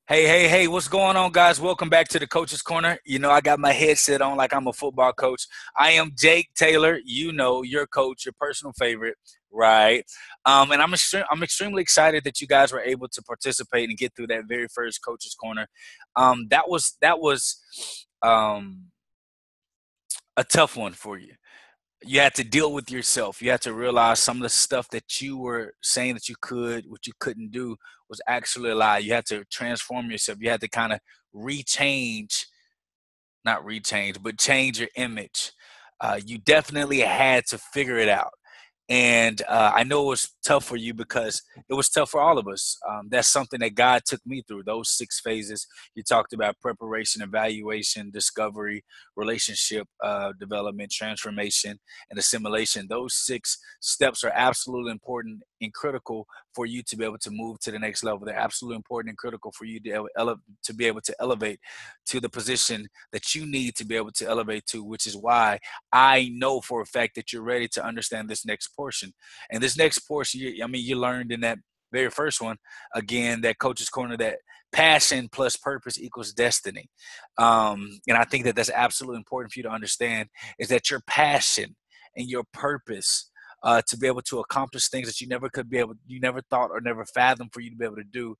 Hey, what's going on, guys? Welcome back to the Coach's Corner. I got my headset on like I'm a football coach. I am Jake Taylor, your coach, your personal favorite, right? And I'm extremely excited that you guys were able to participate and get through that very first Coach's Corner. That was a tough one for you. You had to deal with yourself. You had to realize some of the stuff that you were saying that you could, what you couldn't do was actually a lie. You had to transform yourself. You had to kind of rechange, not rechange, but change your image. You definitely had to figure it out. And I know it was tough for you because it was tough for all of us. That's something that God took me through, those 6 phases. You talked about preparation, evaluation, discovery, relationship development, transformation, and assimilation. Those 6 steps are absolutely important and critical for you to be able to move to the next level. They're absolutely important and critical for you to be able to elevate to the position that you need to be able to elevate to, which is why I know for a fact that you're ready to understand this next portion. And this next portion, you learned in that very first one, again, that Coach's Corner, that passion plus purpose equals destiny. And I think that that's absolutely important for you to understand, is that your passion and your purpose to be able to accomplish things that you never thought or never fathomed for you to be able to do,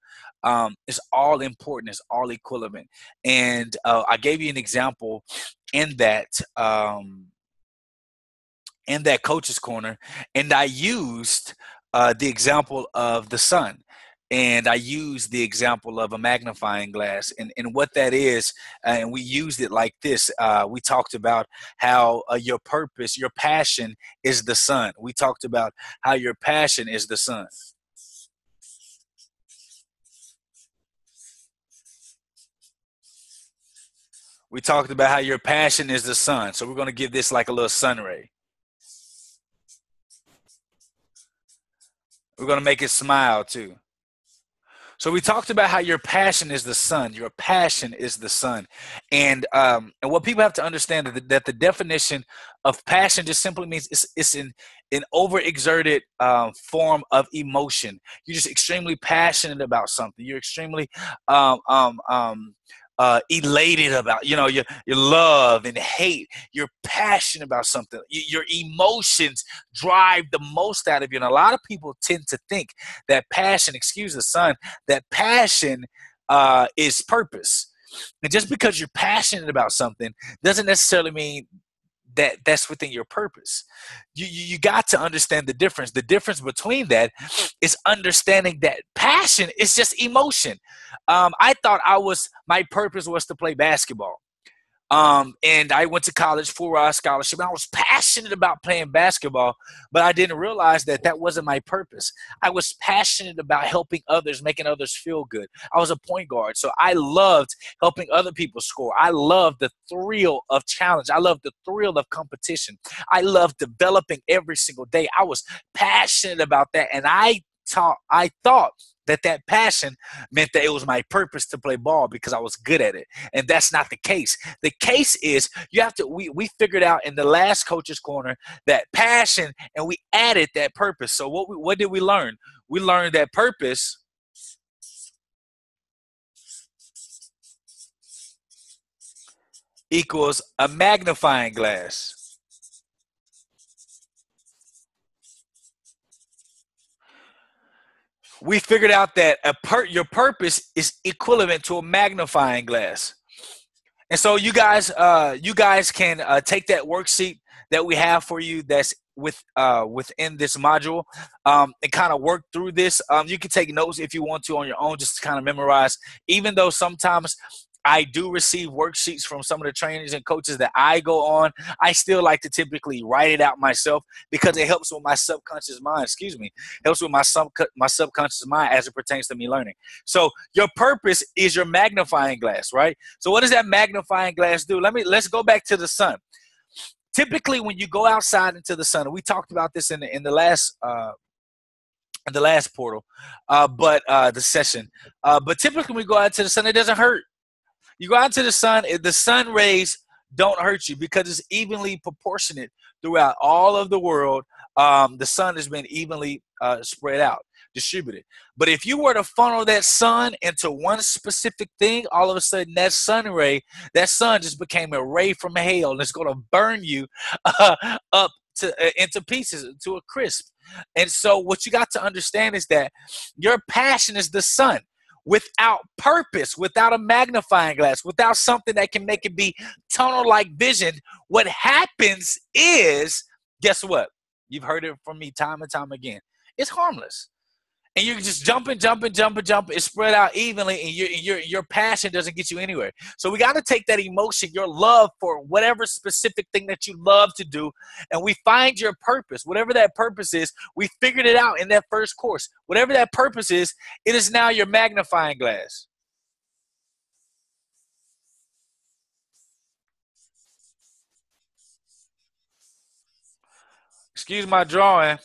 is all important. It's all equivalent. And I gave you an example in that. In that Coach's Corner, and I used the example of the sun, and I used the example of a magnifying glass, and what that is, and we used it like this. We talked about how your purpose, your passion is the sun. We talked about how your passion is the sun. We talked about how your passion is the sun. So we're going to give this like a little sun ray. We're going to make it smile too. So we talked about how your passion is the sun. Your passion is the sun, and what people have to understand that the definition of passion just simply means it's an overexerted form of emotion. You're just extremely passionate about something. You're extremely um, um, um, elated about, your love and hate. You're passionate about something. Your emotions drive the most out of you. And a lot of people tend to think that passion, excuse the sun, that passion is purpose. And just because you're passionate about something doesn't necessarily mean that's within your purpose. You got to understand the difference. The difference between that is understanding that passion is just emotion. I thought my purpose was to play basketball. And I went to college for a scholarship. And I was passionate about playing basketball, but I didn't realize that that wasn't my purpose. I was passionate about helping others, making others feel good. I was a point guard, so I loved helping other people score. I loved the thrill of challenge. I loved the thrill of competition. I loved developing every single day. I was passionate about that, and I thought that passion meant that it was my purpose to play ball because I was good at it. And that's not the case. The case is we figured out in the last Coach's Corner that passion, and we added that purpose. So what did we learn? We learned that purpose equals a magnifying glass. We figured out that your purpose is equivalent to a magnifying glass. And so you guys can take that worksheet that we have for you that's within this module, and kind of work through this. You can take notes if you want to on your own, just to kind of memorize. Even though sometimes I do receive worksheets from some of the trainers and coaches that I go on, I still like to typically write it out myself because it helps with my subconscious mind. Excuse me, helps with my subconscious mind as it pertains to me learning. So your purpose is your magnifying glass, right? So what does that magnifying glass do? Let's go back to the sun. Typically, when you go outside into the sun, and we talked about this in the last portal, but the session. But typically, when we go out to the sun, it doesn't hurt. You go out to the sun, the sun rays don't hurt you because it's evenly proportionate throughout all of the world. The sun has been evenly spread out. distributed. But if you were to funnel that sun into one specific thing, all of a sudden that sun ray, that sun just became a ray from hell, and it's going to burn you up to into pieces, to a crisp. And so what you got to understand is that your passion is the sun. Without purpose, without a magnifying glass, without something that can make it be tunnel-like vision, what happens is, guess what? You've heard it from me time and time again. It's harmless. And you're just jumping. It's spread out evenly, and your passion doesn't get you anywhere. So we got to take that emotion, your love for whatever specific thing that you love to do, and we find your purpose. Whatever that purpose is, we figured it out in that first course. Whatever that purpose is, it is now your magnifying glass. Excuse my drawing,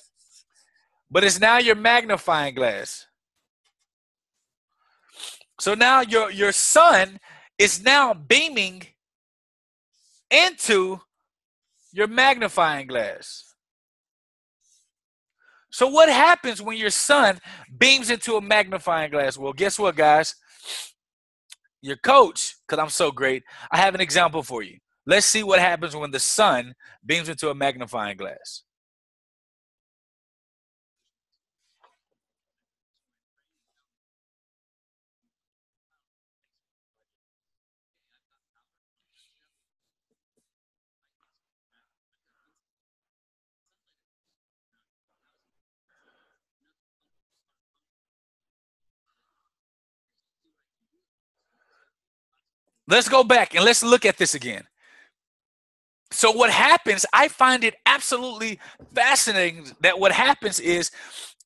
but it's now your magnifying glass. So now your sun is now beaming into your magnifying glass. So what happens when your sun beams into a magnifying glass? Well, guess what, guys? Your coach, because I'm so great, I have an example for you. Let's see what happens when the sun beams into a magnifying glass. Let's go back and let's look at this again. So what happens, I find it absolutely fascinating that what happens is,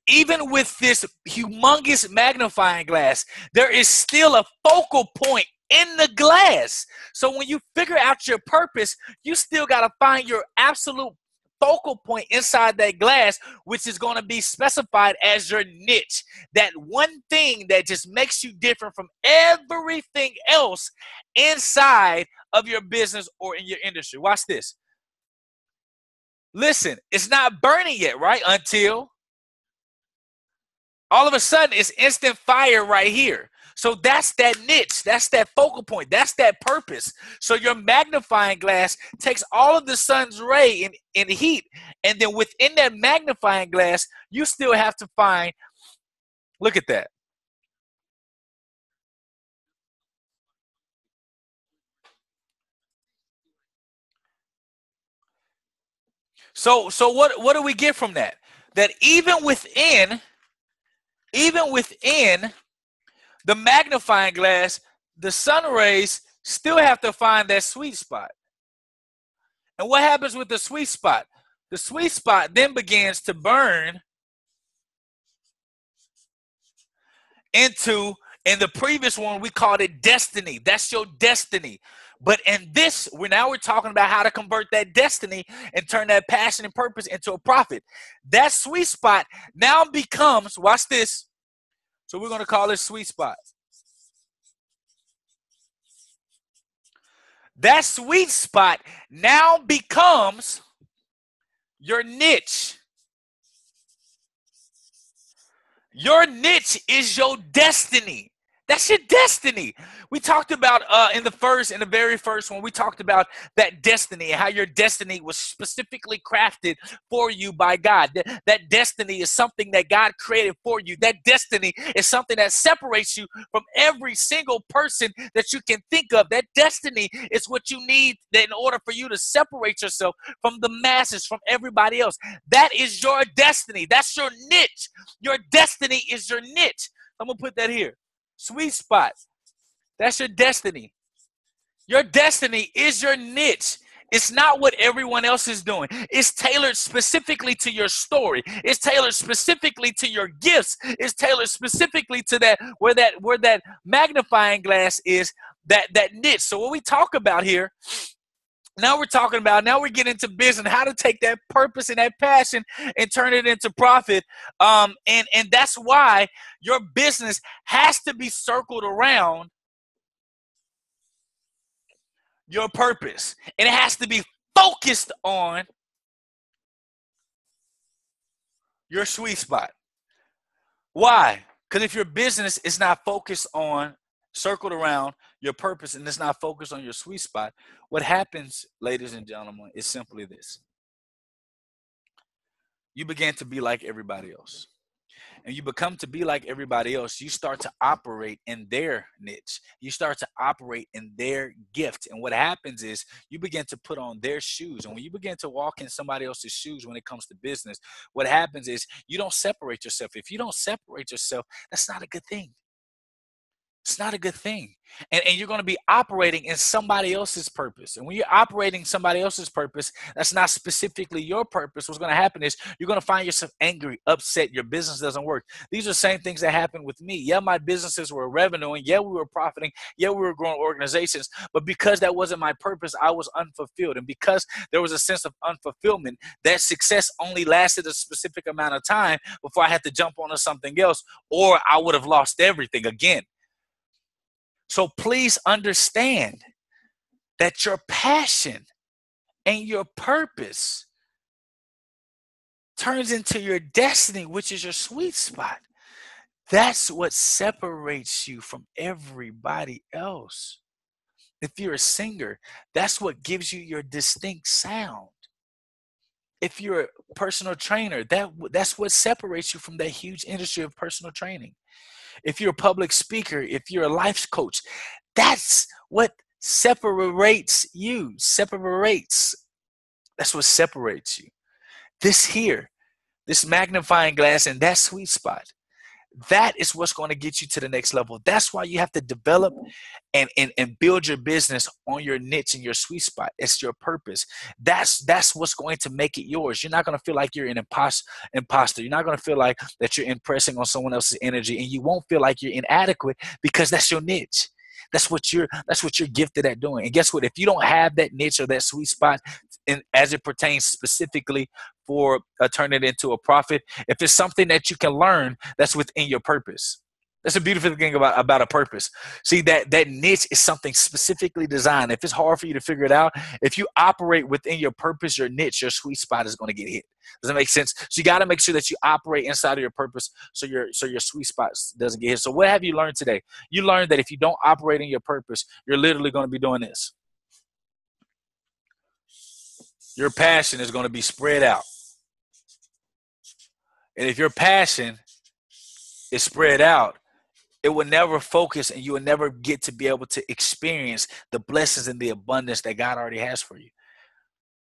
even with this humongous magnifying glass, there is still a focal point in the glass. So when you figure out your purpose, you still got to find your absolute focal point inside that glass, which is going to be specified as your niche. That one thing that just makes you different from everything else inside of your business or in your industry. Watch this. Listen, it's not burning yet, right? Until all of a sudden it's instant fire right here. So that's that niche. That's that focal point. That's that purpose. So your magnifying glass takes all of the sun's ray in heat. And then within that magnifying glass, you still have to find, look at that. So what do we get from that? That even within the magnifying glass, the sun rays still have to find that sweet spot. And what happens with the sweet spot? The sweet spot then begins to burn into, in the previous one, we called it destiny. That's your destiny. But in this, we're talking about how to convert that destiny and turn that passion and purpose into a profit. That sweet spot now becomes, watch this. So we're going to call it sweet spot. That sweet spot now becomes your niche. Your niche is your destiny. That's your destiny. We talked about in the very first one, we talked about that destiny and how your destiny was specifically crafted for you by God. That destiny is something that God created for you. That destiny is something that separates you from every single person that you can think of. That destiny is what you need in order for you to separate yourself from the masses, from everybody else. That is your destiny. That's your niche. Your destiny is your niche. I'm going to put that here. Sweet spot. That's your destiny. Your destiny is your niche. It's not what everyone else is doing. It's tailored specifically to your story. It's tailored specifically to your gifts. It's tailored specifically to that where that magnifying glass is, that niche. So what we talk about here, now we're getting into business, how to take that purpose and that passion and turn it into profit. And that's why your business has to be circled around your purpose. And it has to be focused on your sweet spot. Why? Because if your business is not focused on, circled around your purpose, and it's not focused on your sweet spot, what happens, ladies and gentlemen, is simply this. You begin to be like everybody else. And you become to be like everybody else, you start to operate in their niche. You start to operate in their gift. And what happens is you begin to put on their shoes. And when you begin to walk in somebody else's shoes when it comes to business, what happens is you don't separate yourself. If you don't separate yourself, that's not a good thing. It's not a good thing. And you're going to be operating in somebody else's purpose. And when you're operating somebody else's purpose, that's not specifically your purpose. What's going to happen is you're going to find yourself angry, upset. Your business doesn't work. These are the same things that happened with me. Yeah, my businesses were revenuing. Yeah, we were profiting. Yeah, we were growing organizations. But because that wasn't my purpose, I was unfulfilled. And because there was a sense of unfulfillment, that success only lasted a specific amount of time before I had to jump onto something else, or I would have lost everything again. So please understand that your passion and your purpose turns into your destiny, which is your sweet spot. That's what separates you from everybody else. If you're a singer, that's what gives you your distinct sound. If you're a personal trainer, that's what separates you from that huge industry of personal training. If you're a public speaker, if you're a life coach, that's what separates you. That's what separates you. This magnifying glass and that sweet spot, that is what's going to get you to the next level. That's why you have to develop and build your business on your niche and your sweet spot. It's your purpose. That's what's going to make it yours. You're not going to feel like you're an imposter. You're not going to feel like that you're impressing on someone else's energy, and you won't feel like you're inadequate because that's your niche. That's what you're gifted at doing. And guess what? If you don't have that niche or that sweet spot, and as it pertains specifically for turning it into a profit, if it's something that you can learn, that's within your purpose. That's a beautiful thing about a purpose. See, that niche is something specifically designed. If it's hard for you to figure it out, if you operate within your purpose, your niche, your sweet spot is going to get hit. Does that make sense? So you got to make sure that you operate inside of your purpose so your sweet spot doesn't get hit. So what have you learned today? You learned that if you don't operate in your purpose, you're literally going to be doing this. Your passion is going to be spread out. And if your passion is spread out, it will never focus, and you will never get to be able to experience the blessings and the abundance that God already has for you.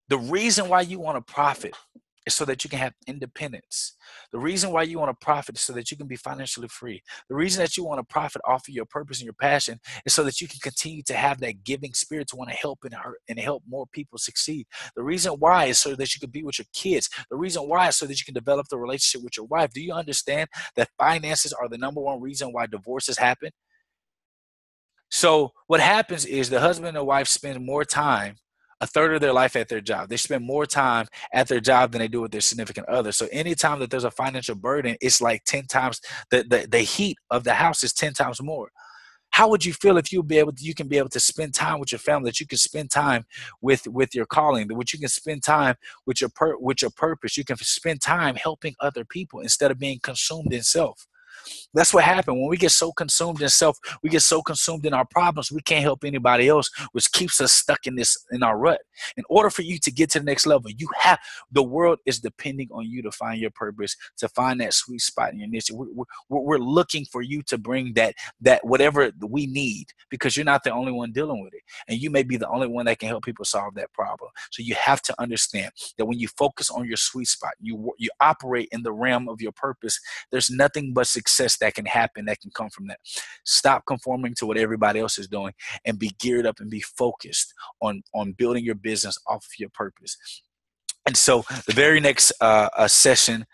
The reason why you want to profit is so that you can have independence. The reason why you want to profit is so that you can be financially free. The reason that you want to profit off of your purpose and your passion is so that you can continue to have that giving spirit to want to help and help more people succeed. The reason why is so that you can be with your kids. The reason why is so that you can develop the relationship with your wife. Do you understand that finances are the number one reason why divorces happen? So what happens is the husband and the wife spend more time, a third of their life, at their job. They spend more time at their job than they do with their significant other. So anytime that there's a financial burden, it's like 10 times the heat of the house is 10 times more. How would you feel if you can be able to spend time with your family, that you can spend time with your calling, that you can spend time with your purpose, you can spend time helping other people instead of being consumed in self? That's what happened when we get so consumed in self. We get so consumed in our problems, we can't help anybody else, which keeps us stuck in our rut. In order for you to get to the next level, the world is depending on you to find your purpose, to find that sweet spot in your niche. We're looking for you to bring that whatever we need, because you're not the only one dealing with it, and you may be the only one that can help people solve that problem. So you have to understand that when you focus on your sweet spot, you operate in the realm of your purpose. There's nothing but success that can happen, that can come from that. Stop conforming to what everybody else is doing and be geared up and be focused on building your business off of your purpose. And so the very next session,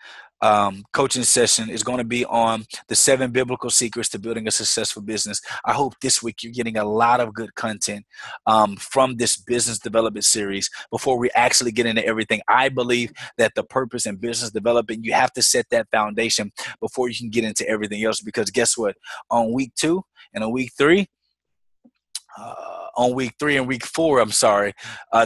coaching session, is going to be on the 7 biblical secrets to building a successful business. I hope this week you're getting a lot of good content from this business development series. Before we actually get into everything, I believe that the purpose in business development, you have to set that foundation before you can get into everything else. Because guess what? On week 2 and on week 3, on week 3 and week 4, I'm sorry,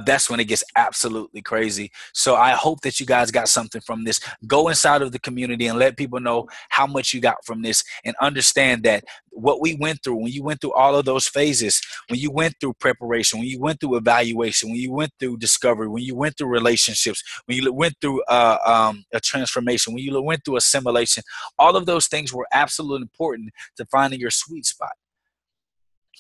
that's when it gets absolutely crazy. So I hope that you guys got something from this. Go inside of the community and let people know how much you got from this, and understand that what we went through, when you went through all of those phases, when you went through preparation, when you went through evaluation, when you went through discovery, when you went through relationships, when you went through a transformation, when you went through assimilation, all of those things were absolutely important to finding your sweet spot.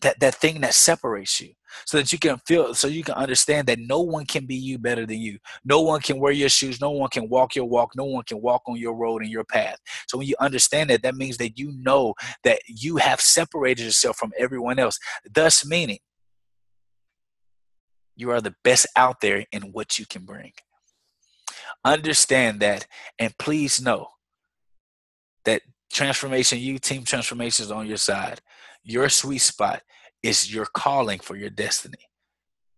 That thing that separates you, so that you can feel, so you can understand that no one can be you better than you. No one can wear your shoes. No one can walk your walk. No one can walk on your road and your path. So when you understand that, that means that you know that you have separated yourself from everyone else, thus meaning you are the best out there in what you can bring. Understand that, and please know that Transformation U Team Transformation is on your side. Your sweet spot is your calling for your destiny,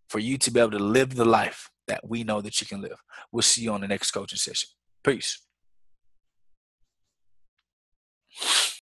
for you to be able to live the life that we know that you can live. We'll see you on the next coaching session. Peace.